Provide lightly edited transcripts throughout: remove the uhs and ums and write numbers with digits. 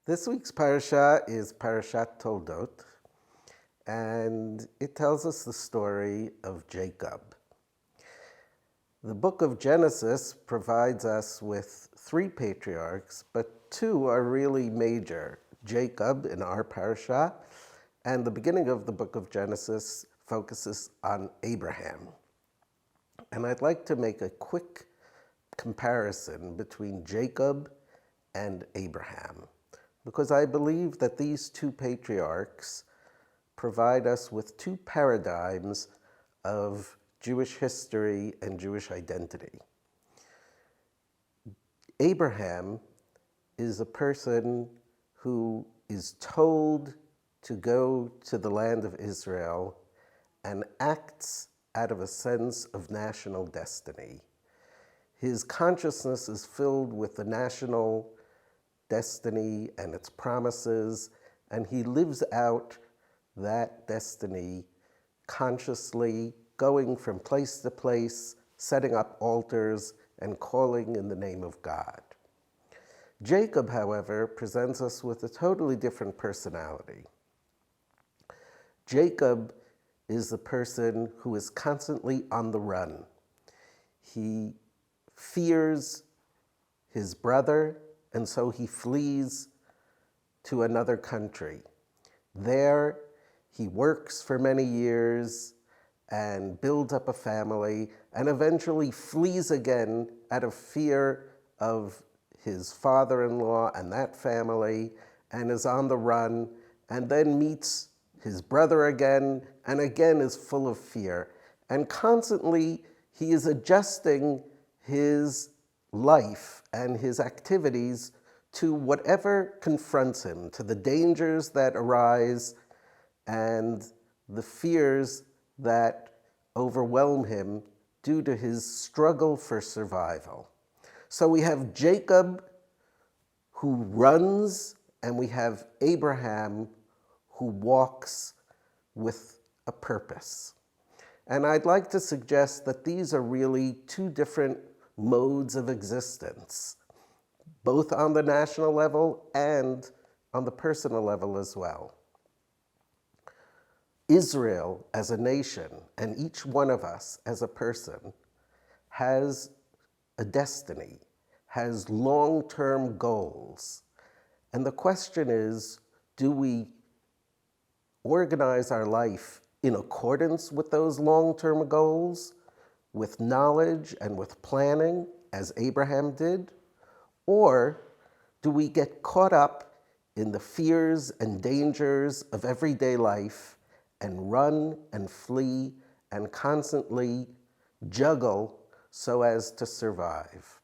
This week's Parashat is Parashat Toldot, and it tells us the story of Jacob. The book of Genesis provides us with three patriarchs, but two are really major. Jacob in our Parashat, and the beginning of the book of Genesis focuses on Abraham. And I'd like to make a quick comparison between Jacob and Abraham, because I believe that these two patriarchs provide us with two paradigms of Jewish history and Jewish identity. Abraham is a person who is told to go to the land of Israel and acts out of a sense of national destiny. His consciousness is filled with the national destiny and its promises, and he lives out that destiny consciously, going from place to place, setting up altars, and calling in the name of God. Jacob, however, presents us with a totally different personality. Jacob is the person who is constantly on the run. He fears his brother, and so he flees to another country. There, he works for many years and builds up a family, and eventually flees again out of fear of his father-in-law and that family, and is on the run, and then meets his brother again, and again is full of fear. And constantly, he is adjusting his life and his activities to whatever confronts him, to the dangers that arise and the fears that overwhelm him due to his struggle for survival. So we have Jacob who runs, and we have Abraham who walks with a purpose. And I'd like to suggest that these are really two different modes of existence, both on the national level and on the personal level as well. Israel as a nation, and each one of us as a person, has a destiny, has long-term goals. And the question is, do we organize our life in accordance with those long-term goals, with knowledge and with planning, as Abraham did? Or do we get caught up in the fears and dangers of everyday life and run and flee and constantly juggle so as to survive?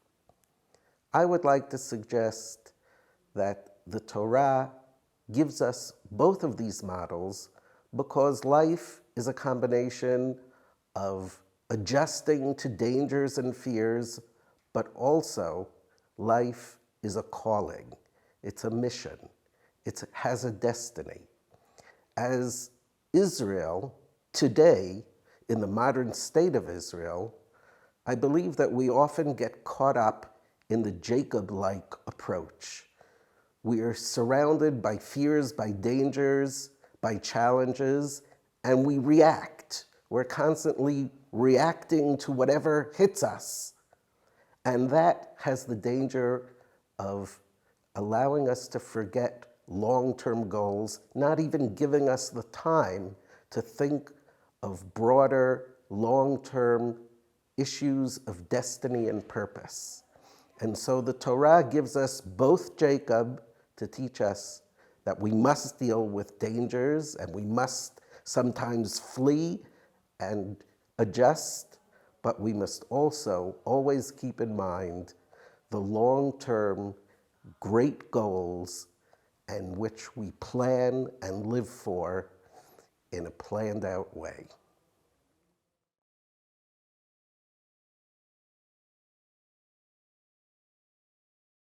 I would like to suggest that the Torah gives us both of these models because life is a combination of adjusting to dangers and fears, but also life is a calling. It's a mission. It has a destiny. As Israel, today, in the modern state of Israel, I believe that we often get caught up in the Jacob-like approach. We are surrounded by fears, by dangers, by challenges, and we react. We're constantly reacting to whatever hits us. And that has the danger of allowing us to forget long-term goals, not even giving us the time to think of broader, long-term issues of destiny and purpose. And so the Torah gives us both Jacob to teach us that we must deal with dangers and we must sometimes flee and adjust, but we must also always keep in mind the long-term great goals and which we plan and live for in a planned out way.